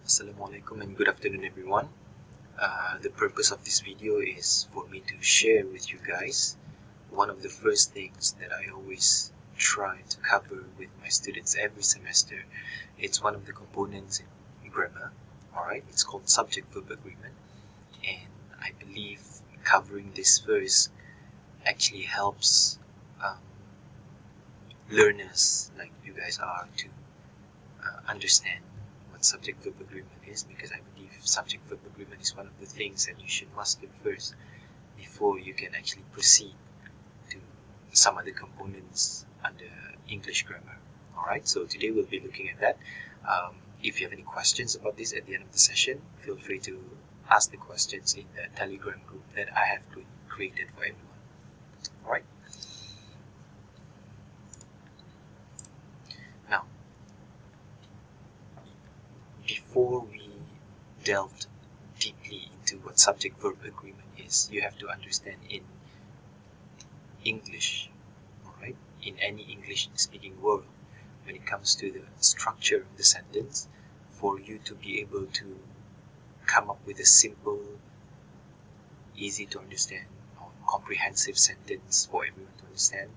Assalamualaikum and good afternoon everyone. The purpose of this video is for me to share with you guys one of the first things that I always try to cover with my students every semester. It's one of the components in grammar, alright? It's called subject-verb agreement, and I believe covering this first actually helps learners like you guys are to understand what subject-verb agreement is, because I believe subject-verb agreement is one of the things that you should master first before you can actually proceed to some other components under English grammar. Alright, so today we'll be looking at that. If you have any questions about this at the end of the session, feel free to ask the questions in the Telegram group that I have created for everyone. Alright. Now, before we delved deeply into what subject-verb agreement is, you have to understand in English, alright, in any English-speaking world, when it comes to the structure of the sentence, for you to be able to come up with a simple, easy to understand, or comprehensive sentence for everyone to understand,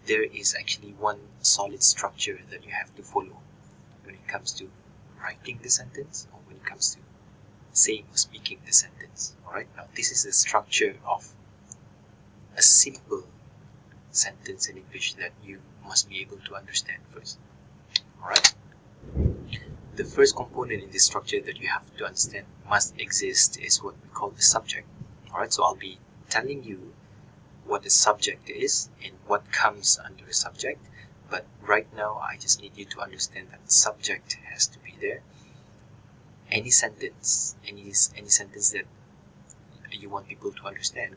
there is actually one solid structure that you have to follow when it comes to writing the sentence or when it comes to saying or speaking the sentence. Alright, now this is the structure of a simple sentence in English that you must be able to understand first. Alright, the first component in this structure that you have to understand must exist is what we call the subject. Alright, so I'll be telling you what a subject is and what comes under a subject, but right now I just need you to understand that subject has to be there. Any sentence, any sentence that you want people to understand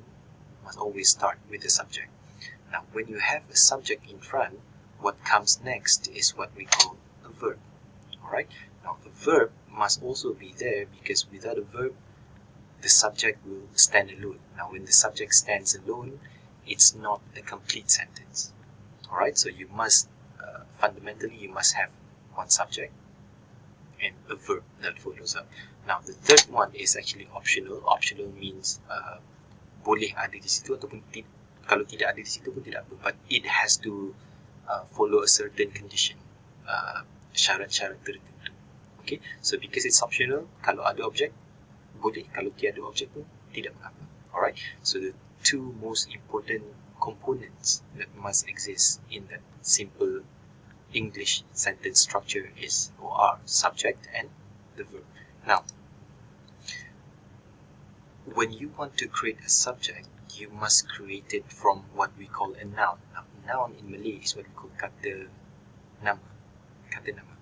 must always start with the subject. Now, when you have a subject in front, what comes next is what we call a verb. Alright? Now, the verb must also be there, because without a verb, the subject will stand alone. Now, when the subject stands alone, it's not a complete sentence. Alright? So you must, fundamentally, you must have one subject and a verb that follows up. Now, the third one is actually optional. Optional means boleh ada di situ ataupun kalau tidak ada di situ pun tidak apa, but it has to follow a certain condition, syarat-syarat tertentu. Okay, so because it's optional, kalau ada objek boleh, kalau tiada objek pun tidak mengapa. Alright, so the two most important components that must exist in that simple English sentence structure is or are subject and the verb. Now, when you want to create a subject, you must create it from what we call a noun. Now, noun in Malay is what we call kata nama. Kata nama.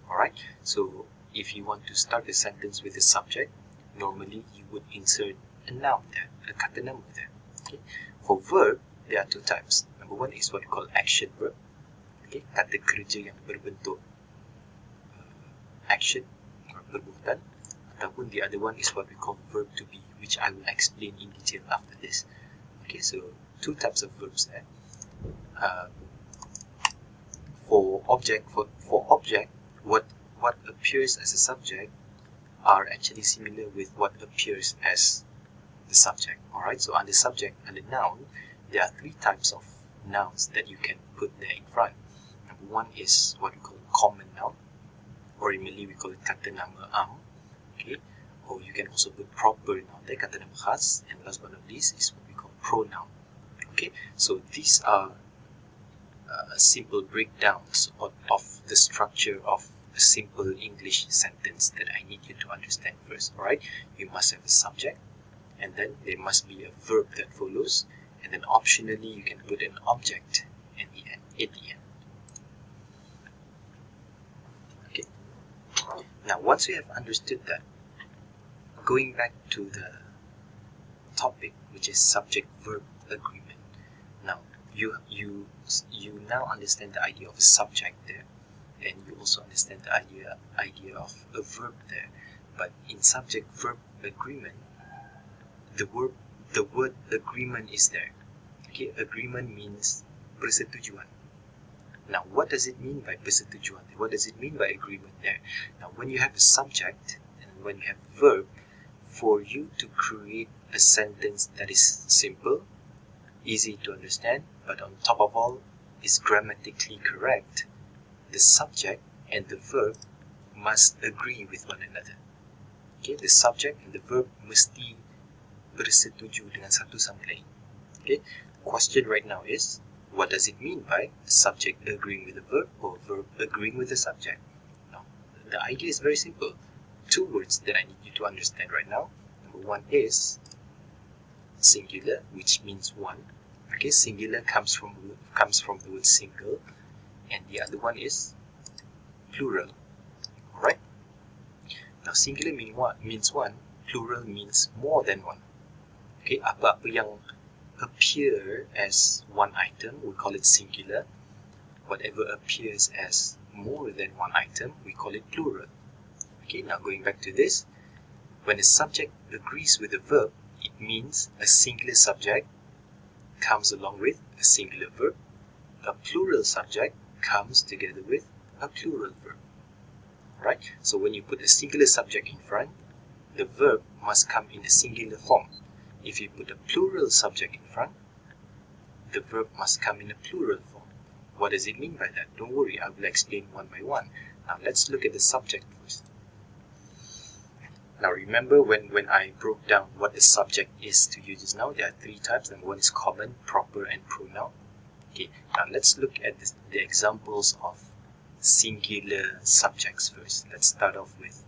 Alright, so if you want to start a sentence with a subject, normally you would insert a noun there, a kata nama there. Okay? For verb, there are two types. Number one is what we call action verb. Okay, kata kerja yang berbentuk action or perbuatan, ataupun the other one is what we call verb to be, which I will explain in detail after this. Okay, so two types of verbs there. For object, what appears as a subject are actually similar with what appears as the subject. Alright, so under subject, under noun, there are three types of nouns that you can put there in front. Number one is what we call common noun, or in Malay we call it kata nama am. Okay, or you can also put proper noun there, kata nama khas, and last but not least is what we call pronoun. Okay, so these are simple breakdowns of the structure of a simple English sentence that I need you to understand first. Alright, you must have a subject, and then there must be a verb that follows, and then optionally you can put an object at the end. Okay. Now, once you have understood that, going back to the topic, which is subject-verb agreement. Now, you now understand the idea of a subject there, and you also understand the idea of a verb there. But in subject-verb agreement, the word agreement is there. Okay, agreement means persetujuan. Now, what does it mean by persetujuan? What does it mean by agreement there? Now, when you have a subject and when you have a verb, for you to create a sentence that is simple, easy to understand, but on top of all, is grammatically correct, the subject and the verb must agree with one another. Okay, the subject and the verb mesti bersetuju dengan satu sama lain. Okay, the question right now is, what does it mean by a subject agreeing with the verb or verb agreeing with the subject? Now, the idea is very simple. Two words that I need you to understand right now. Number one is singular, which means one. Okay, singular comes from the word single, and the other one is plural. Alright? Now, singular means one, plural means more than one. Okay, apa-apa yang appear as one item, we call it singular. Whatever appears as more than one item, we call it plural. Okay, now going back to this, when a subject agrees with a verb, it means a singular subject comes along with a singular verb. A plural subject comes together with a plural verb. Right? So when you put a singular subject in front, the verb must come in a singular form. If you put a plural subject in front, the verb must come in a plural form. What does it mean by that? Don't worry, I will explain one by one. Now let's look at the subject first. Now remember when I broke down what a subject is to you just now, there are three types. Number one is common, proper, and pronoun. Okay, now let's look at the examples of singular subjects first. Let's start off with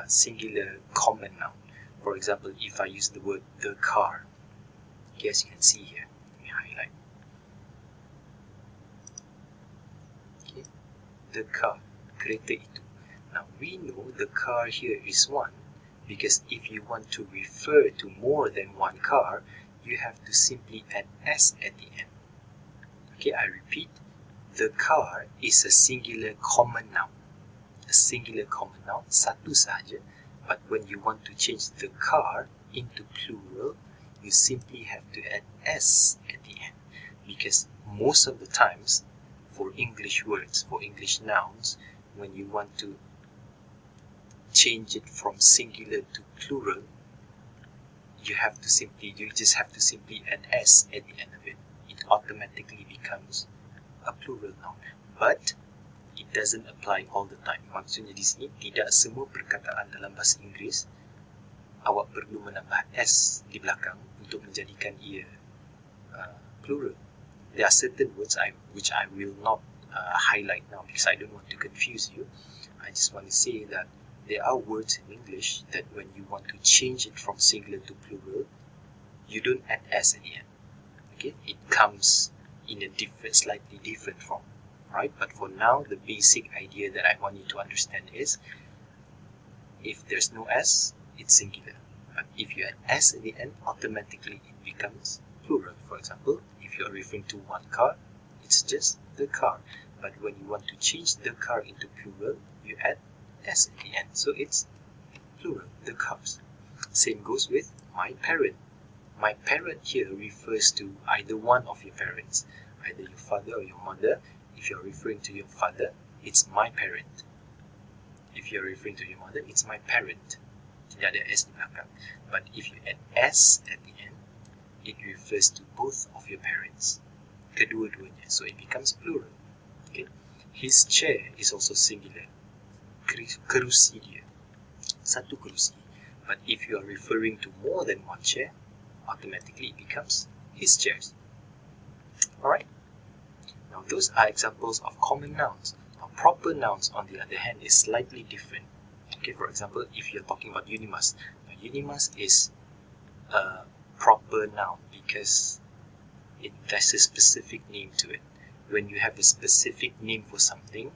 singular common noun. For example, if I use the word the car, okay, as you can see here, let me highlight. Okay, the car, kereta itu. Now we know the car here is one, because if you want to refer to more than one car, you have to simply add s at the end. Okay, I repeat, the car is a singular common noun. A singular common noun, satu sahaja. But when you want to change the car into plural, you simply have to add s at the end. Because most of the times, for English words, for English nouns, when you want to change it from singular to plural, you just have to simply add s at the end of it. It automatically becomes a plural noun. But it doesn't apply all the time. Maksudnya di sini, tidak semua perkataan dalam bahasa Inggeris awak perlu menambah s di belakang untuk menjadikan ia plural. There are certain words which I will not highlight now because I don't want to confuse you. I just want to say that there are words in English that when you want to change it from singular to plural, you don't add s at the end. Okay, it comes in a slightly different form. Right? But for now, the basic idea that I want you to understand is, if there's no s, it's singular. But if you add s at the end, automatically it becomes plural. For example, if you're referring to one car, it's just the car. But when you want to change the car into plural, you add s at the end. So it's plural, the cars. Same goes with my parent. My parent here refers to either one of your parents, either your father or your mother. If you're referring to your father, it's my parent. If you're referring to your mother, it's my parent. Tidak ada s di belakang. But if you add s at the end, it refers to both of your parents. Kedua-duanya. So it becomes plural. Okay. His chair is also singular. Kerusi dia. Satu kerusi. But if you are referring to more than one chair, automatically it becomes his chairs. Alright? Now, those are examples of common nouns. Now, proper nouns, on the other hand, is slightly different. Okay, for example, if you're talking about unimas, now, unimas is a proper noun because it has a specific name to it. When you have a specific name for something,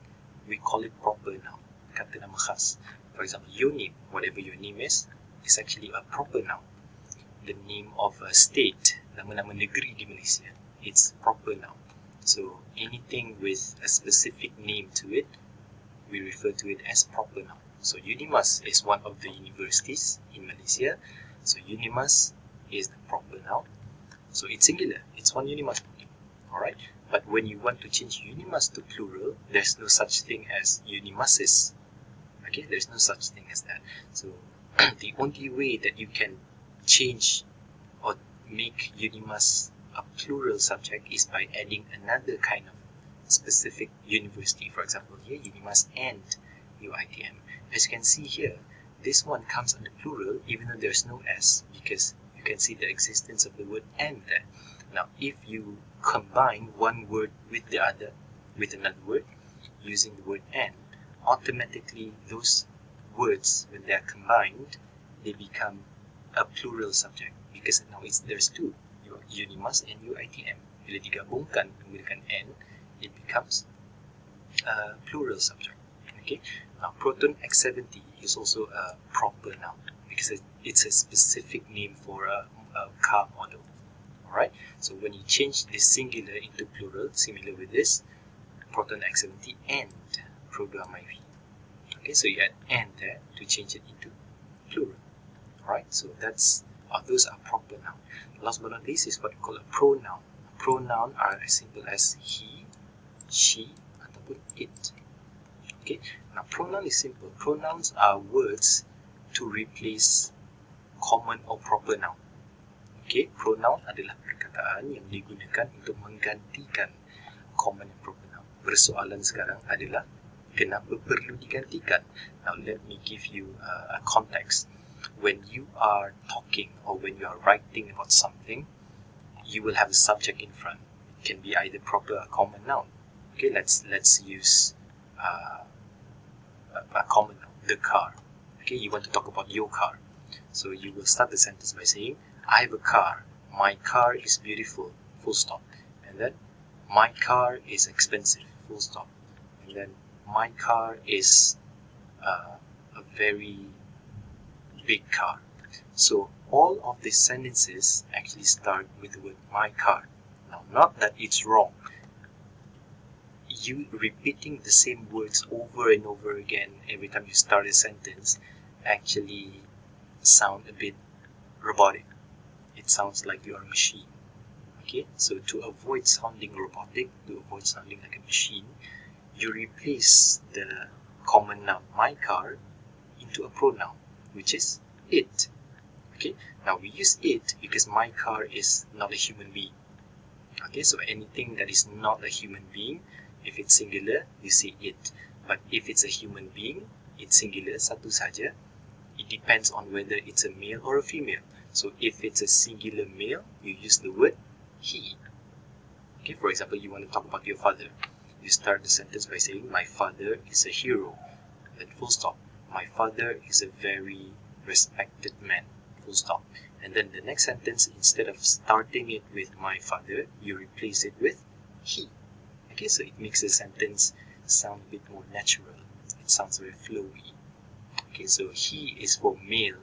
we call it proper noun. Kata nama khas. For example, your name, whatever your name is actually a proper noun. The name of a state, nama-nama negeri di Malaysia, it's proper noun. So anything with a specific name to it, we refer to it as proper noun. So Unimas is one of the universities in Malaysia. So Unimas is the proper noun. So it's singular. It's one Unimas building. Alright. But when you want to change unimas to plural, there's no such thing as unimases. Okay, there's no such thing as that. So the only way that you can change or make unimas a plural subject is by adding another kind of specific university. For example, here unimas and UITM. As you can see here, this one comes under plural even though there's no S, because you can see the existence of the word and there. Now, if you combine one word with the other, with another word, using the word and, automatically those words, when they are combined, they become a plural subject, because now there's two, unimas and UITM. Bila digabungkan menggunakan and, it becomes a plural subject. Okay. Now, Proton X70 is also a proper noun because it's a specific name for a car model. Alright, so when you change the singular into plural, similar with this, Proton X70 and program IV. Okay, so you add and there to change it into plural. Alright, so those are proper noun. Last but not least is what we call a pronoun. A pronoun are as simple as he, she, ataupun it. Okay, now pronoun is simple. Pronouns are words to replace common or proper noun. Okay, pronoun adalah perkataan yang digunakan untuk menggantikan common and proper noun. Persoalan sekarang adalah kenapa perlu digantikan. Now let me give you a context. When you are talking or when you are writing about something, you will have a subject in front. It can be either proper or common noun. Okay, let's use a common noun, the car. Okay, you want to talk about your car. So you will start the sentence by saying, I have a car. My car is beautiful. Full stop. And then, my car is expensive. Full stop. And then, my car is a very big car. So all of these sentences actually start with the word my car. Now, not that it's wrong. You repeating the same words over and over again every time you start a sentence actually sound a bit robotic. It sounds like you are a machine. Okay, so to avoid sounding robotic, to avoid sounding like a machine, you replace the common noun my car into a pronoun, which is it. Okay, now we use it because my car is not a human being. Okay, so anything that is not a human being, if it's singular, you say it. But if it's a human being, it's singular, satu saja. It depends on whether it's a male or a female. So if it's a singular male, you use the word he. Okay, for example, you want to talk about your father. You start the sentence by saying, my father is a hero. Then full stop. My father is a very respected man. Full stop. And then the next sentence, instead of starting it with my father, you replace it with he. Okay, so it makes the sentence sound a bit more natural. It sounds very flowy. Okay, so he is for male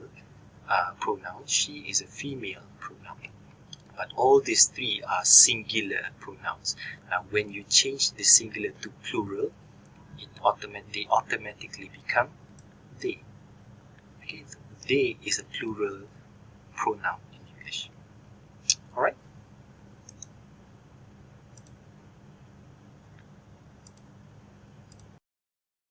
pronoun, she is a female pronoun. But all these three are singular pronouns. Now, when you change the singular to plural, they automatically become they. Okay, so they is a plural pronoun.